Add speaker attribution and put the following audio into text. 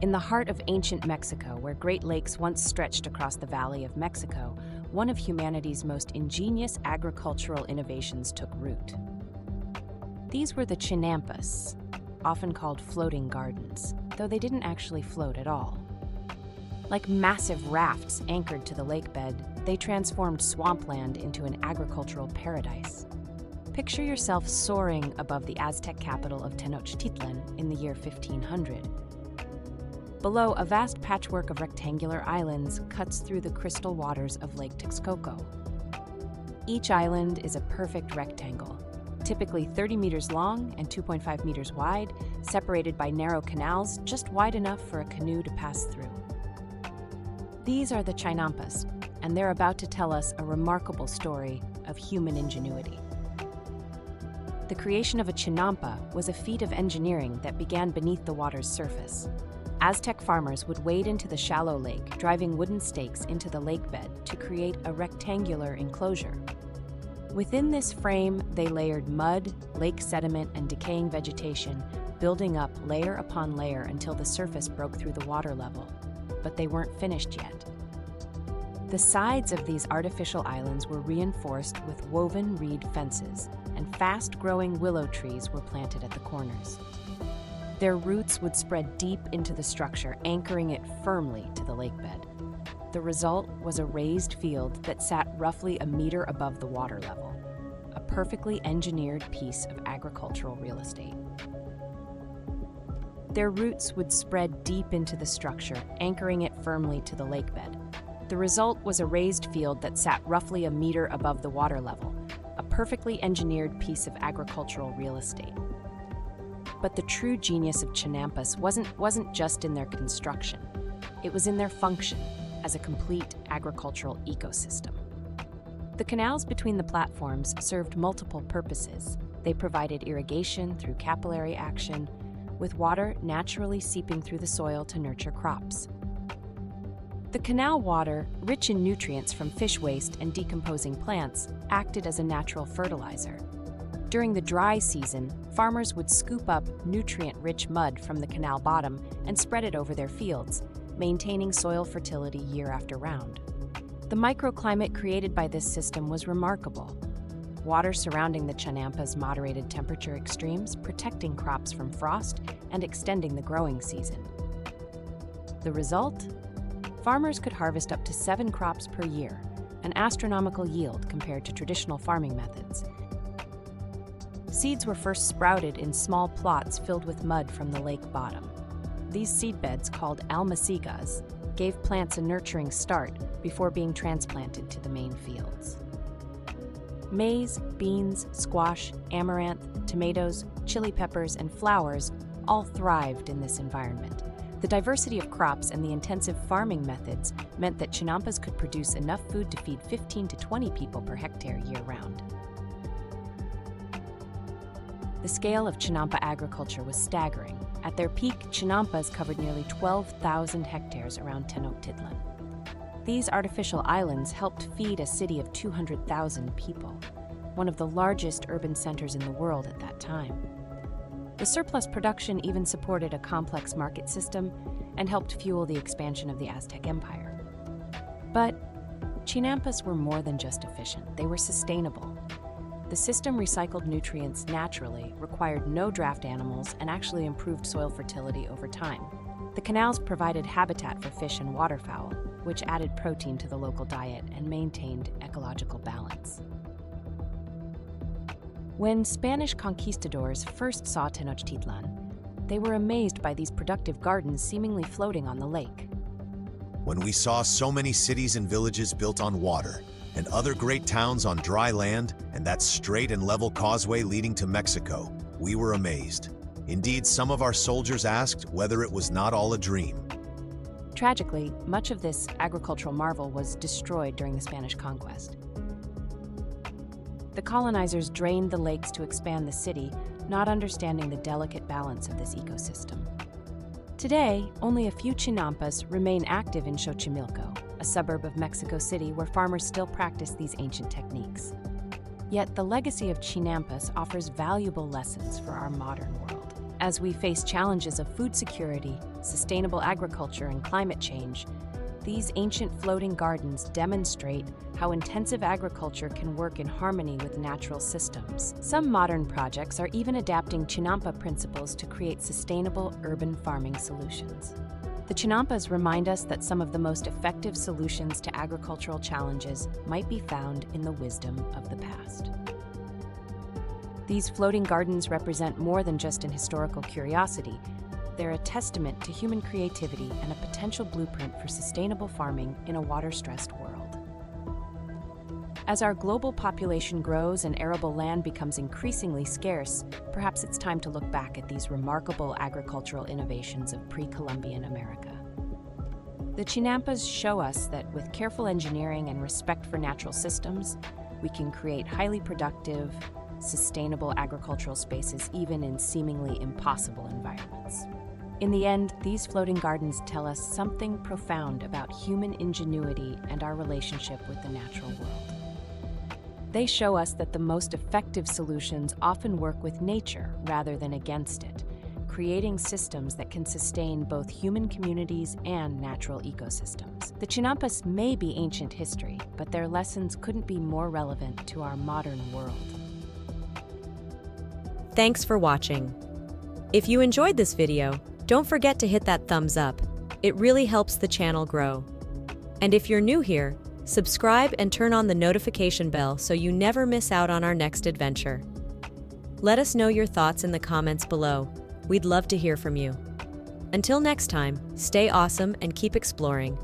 Speaker 1: In the heart of ancient Mexico, where Great Lakes once stretched across the Valley of Mexico, one of humanity's most ingenious agricultural innovations took root. These were the Chinampas, often called floating gardens, though they didn't actually float at all. Like massive rafts anchored to the lake bed, they transformed swampland into an agricultural paradise. Picture yourself soaring above the Aztec capital of Tenochtitlan in the year 1500. Below, a vast patchwork of rectangular islands cuts through the crystal waters of Lake Texcoco. Each island is a perfect rectangle, typically 30 meters long and 2.5 meters wide, separated by narrow canals just wide enough for a canoe to pass through. These are the Chinampas, and they're about to tell us a remarkable story of human ingenuity. The creation of a Chinampa was a feat of engineering that began beneath the water's surface. Aztec farmers would wade into the shallow lake, driving wooden stakes into the lake bed to create a rectangular enclosure. Within this frame, they layered mud, lake sediment, and decaying vegetation, building up layer upon layer until the surface broke through the water level. But they weren't finished yet. The sides of these artificial islands were reinforced with woven reed fences, and fast-growing willow trees were planted at the corners. Their roots would spread deep into the structure, anchoring it firmly to the lake bed. The result was a raised field that sat roughly a meter above the water level, a perfectly engineered piece of agricultural real estate. Their roots would spread deep into the structure, anchoring it firmly to the lake bed. The result was a raised field that sat roughly a meter above the water level, a perfectly engineered piece of agricultural real estate. But the true genius of Chinampas wasn't just in their construction. It was in their function as a complete agricultural ecosystem. The canals between the platforms served multiple purposes. They provided irrigation through capillary action, with water naturally seeping through the soil to nurture crops. The canal water, rich in nutrients from fish waste and decomposing plants, acted as a natural fertilizer. During the dry season, farmers would scoop up nutrient-rich mud from the canal bottom and spread it over their fields, maintaining soil fertility year after round. The microclimate created by this system was remarkable. Water surrounding the Chinampas moderated temperature extremes, protecting crops from frost and extending the growing season. The result? Farmers could harvest up to 7 crops per year, an astronomical yield compared to traditional farming methods. Seeds were first sprouted in small plots filled with mud from the lake bottom. These seedbeds, called almacigas, gave plants a nurturing start before being transplanted to the main fields. Maize, beans, squash, amaranth, tomatoes, chili peppers, and flowers all thrived in this environment. The diversity of crops and the intensive farming methods meant that Chinampas could produce enough food to feed 15 to 20 people per hectare year-round. The scale of Chinampa agriculture was staggering. At their peak, Chinampas covered nearly 12,000 hectares around Tenochtitlan. These artificial islands helped feed a city of 200,000 people, one of the largest urban centers in the world at that time. The surplus production even supported a complex market system and helped fuel the expansion of the Aztec Empire. But Chinampas were more than just efficient, they were sustainable. The system recycled nutrients naturally, required no draft animals, and actually improved soil fertility over time. The canals provided habitat for fish and waterfowl, which added protein to the local diet and maintained ecological balance. When Spanish conquistadors first saw Tenochtitlan, they were amazed by these productive gardens seemingly floating on the lake.
Speaker 2: When we saw so many cities and villages built on water, and other great towns on dry land, and that straight and level causeway leading to Mexico, we were amazed. Indeed, some of our soldiers asked whether it was not all a dream.
Speaker 1: Tragically, much of this agricultural marvel was destroyed during the Spanish conquest. The colonizers drained the lakes to expand the city, not understanding the delicate balance of this ecosystem. Today, only a few Chinampas remain active in Xochimilco, a suburb of Mexico City where farmers still practice these ancient techniques. Yet the legacy of Chinampas offers valuable lessons for our modern world. As we face challenges of food security, sustainable agriculture, and climate change, these ancient floating gardens demonstrate how intensive agriculture can work in harmony with natural systems. Some modern projects are even adapting Chinampa principles to create sustainable urban farming solutions. The Chinampas remind us that some of the most effective solutions to agricultural challenges might be found in the wisdom of the past. These floating gardens represent more than just an historical curiosity. They're a testament to human creativity and a potential blueprint for sustainable farming in a water-stressed world. As our global population grows and arable land becomes increasingly scarce, perhaps it's time to look back at these remarkable agricultural innovations of pre-Columbian America. The Chinampas show us that with careful engineering and respect for natural systems, we can create highly productive, sustainable agricultural spaces even in seemingly impossible environments. In the end, these floating gardens tell us something profound about human ingenuity and our relationship with the natural world. They show us that the most effective solutions often work with nature rather than against it, creating systems that can sustain both human communities and natural ecosystems. The Chinampas may be ancient history, but their lessons couldn't be more relevant to our modern world.
Speaker 3: Thanks for watching. If you enjoyed this video, don't forget to hit that thumbs up. It really helps the channel grow. And if you're new here, subscribe and turn on the notification bell so you never miss out on our next adventure. Let us know your thoughts in the comments below. We'd love to hear from you. Until next time, stay awesome and keep exploring.